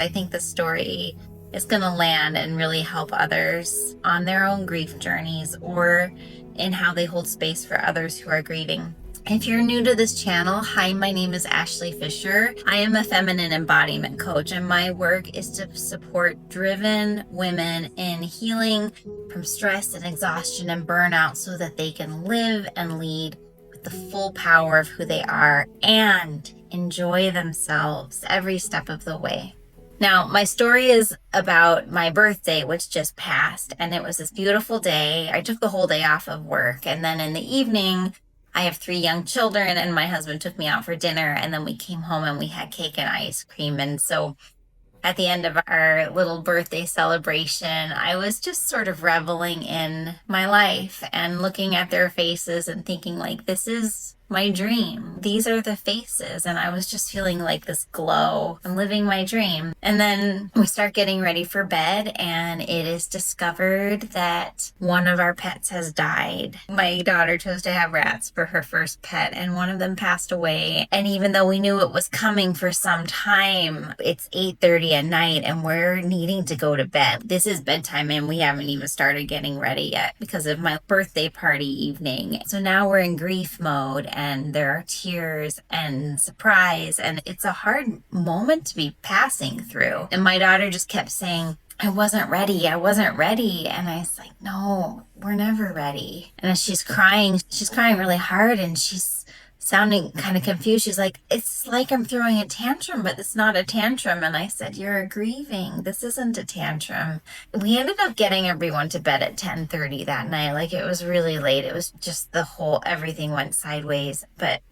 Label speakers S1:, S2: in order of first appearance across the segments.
S1: I think the story is going to land and really help others on their own grief journeys or in how they hold space for others who are grieving. If you're new to this channel, hi, my name is Ashley Fisher. I am a feminine embodiment coach, and my work is to support driven women in healing from stress and exhaustion and burnout so that they can live and lead with the full power of who they are and enjoy themselves every step of the way. Now, my story is about my birthday, which just passed, and it was this beautiful day. I took the whole day off of work, and then in the evening, I have 3 young children, and my husband took me out for dinner, and then we came home and we had cake and ice cream. And so at the end of our little birthday celebration, I was just sort of reveling in my life and looking at their faces and thinking, like, this is my dream. These are the faces. And I was just feeling like this glow. I'm living my dream. And then we start getting ready for bed, and it is discovered that one of our pets has died. My daughter chose to have rats for her first pet, and one of them passed away. And even though we knew it was coming for some time, it's 8:30 at night and we're needing to go to bed. This is bedtime and we haven't even started getting ready yet because of my birthday party evening. So now we're in grief mode, and there are tears and surprise, and it's a hard moment to be passing through. And my daughter just kept saying, I wasn't ready. And I was like, no, we're never ready. And as she's crying really hard, and she's sounding kind of confused. She's like, it's like I'm throwing a tantrum, but it's not a tantrum. And I said, you're grieving. This isn't a tantrum. We ended up getting everyone to bed at 10:30 that night. Like, it was really late. It was just everything went sideways. But,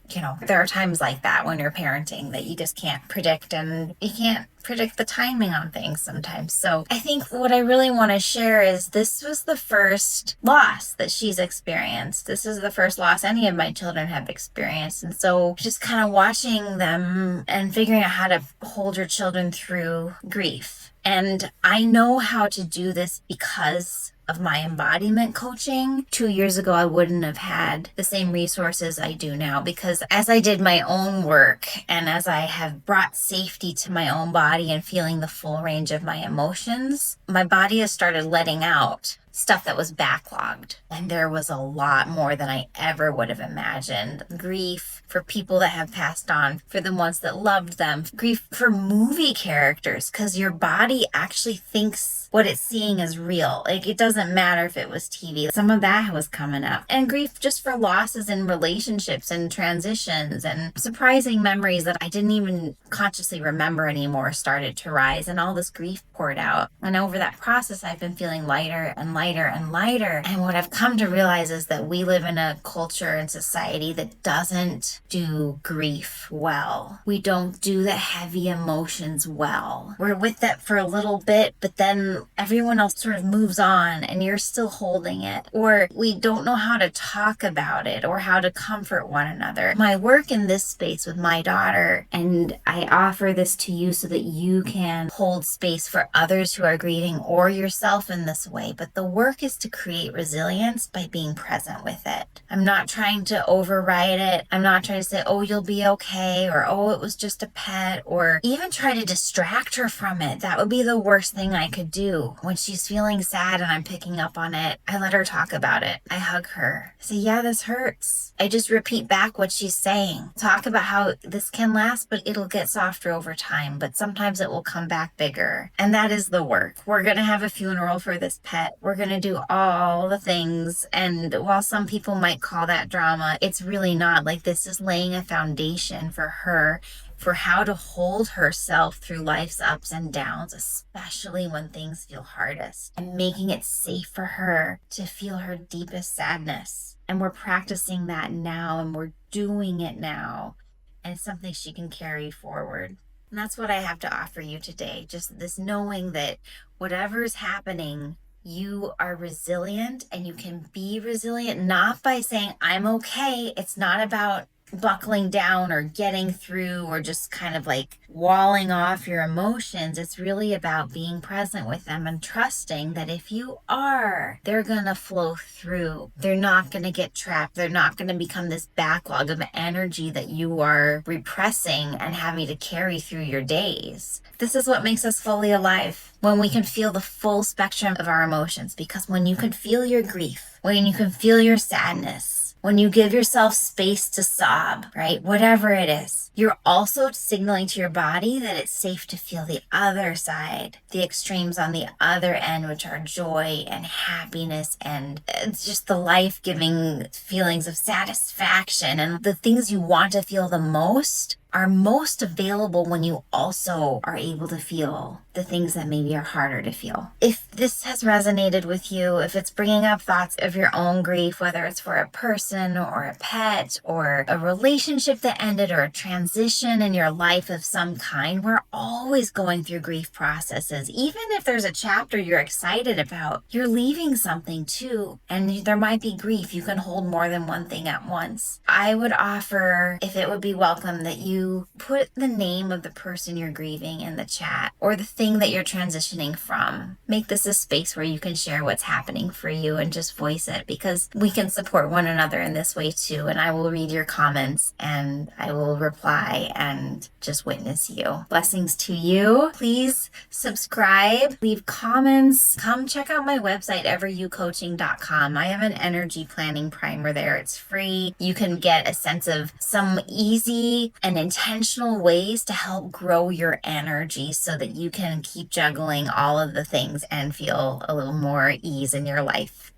S1: there are times like that when you're parenting that you just can't predict, and you can't predict the timing on things sometimes. So I think what I really want to share is this was the first loss that she's experienced. This is the first loss any of my children have experienced. And so just kind of watching them and figuring out how to hold your children through grief. And I know how to do this because of my embodiment coaching. 2 years ago, I wouldn't have had the same resources I do now, because as I did my own work and as I have brought safety to my own body and feeling the full range of my emotions, my body has started letting out stuff that was backlogged. And there was a lot more than I ever would have imagined. Grief for people that have passed on, for the ones that loved them, grief for movie characters, because your body actually thinks what it's seeing is real. Like, it doesn't matter if it was TV. Some of that was coming up. And grief just for losses in relationships and transitions and surprising memories that I didn't even consciously remember anymore started to rise, and all this grief poured out. And over that process, I've been feeling lighter and lighter and lighter. And what I've come to realize is that we live in a culture and society that doesn't do grief well. We don't do the heavy emotions well. We're with that for a little bit, but then everyone else sort of moves on and you're still holding it. Or we don't know how to talk about it or how to comfort one another. My work in this space with my daughter, and I offer this to you so that you can hold space for others who are grieving or yourself in this way. But the work is to create resilience by being present with it. I'm not trying to override it. I'm not trying to say, oh, you'll be okay, or oh, it was just a pet, or even try to distract her from it. That would be the worst thing I could do. When she's feeling sad and I'm picking up on it, I let her talk about it. I hug her. I say, yeah, this hurts. I just repeat back what she's saying. Talk about how this can last, but it'll get softer over time. But sometimes it will come back bigger. And that is the work. We're going to have a funeral for this pet. We're going to do all the things. And while some people might call that drama, it's really not. Like, this is laying a foundation for her, for how to hold herself through life's ups and downs, especially when things feel hardest, and making it safe for her to feel her deepest sadness. And we're practicing that now, and we're doing it now, and it's something she can carry forward. And that's what I have to offer you today. Just this knowing that whatever's happening, you are resilient, and you can be resilient, not by saying, I'm okay. It's not about buckling down or getting through or just kind of like walling off your emotions. It's really about being present with them and trusting that if you are, they're going to flow through. They're not going to get trapped. They're not going to become this backlog of energy that you are repressing and having to carry through your days. This is what makes us fully alive, when we can feel the full spectrum of our emotions. Because when you can feel your grief, when you can feel your sadness, when you give yourself space to sob, right? Whatever it is, you're also signaling to your body that it's safe to feel the other side, the extremes on the other end, which are joy and happiness and it's just the life-giving feelings of satisfaction. And the things you want to feel the most are most available when you also are able to feel the things that maybe are harder to feel. If this has resonated with you, if it's bringing up thoughts of your own grief, whether it's for a person or a pet or a relationship that ended or a transition in your life of some kind, we're always going through grief processes. Even if there's a chapter you're excited about, you're leaving something too, and there might be grief. You can hold more than one thing at once. I would offer, if it would be welcome, that you put the name of the person you're grieving in the chat or the thing that you're transitioning from. Make this a space where you can share what's happening for you and just voice it, because we can support one another in this way too. And I will read your comments and I will reply and just witness you. Blessings to you. Please subscribe, leave comments, come check out my website, everyoucoaching.com. I have an energy planning primer there. It's free. You can get a sense of some easy and intentional ways to help grow your energy so that you can keep juggling all of the things and feel a little more ease in your life.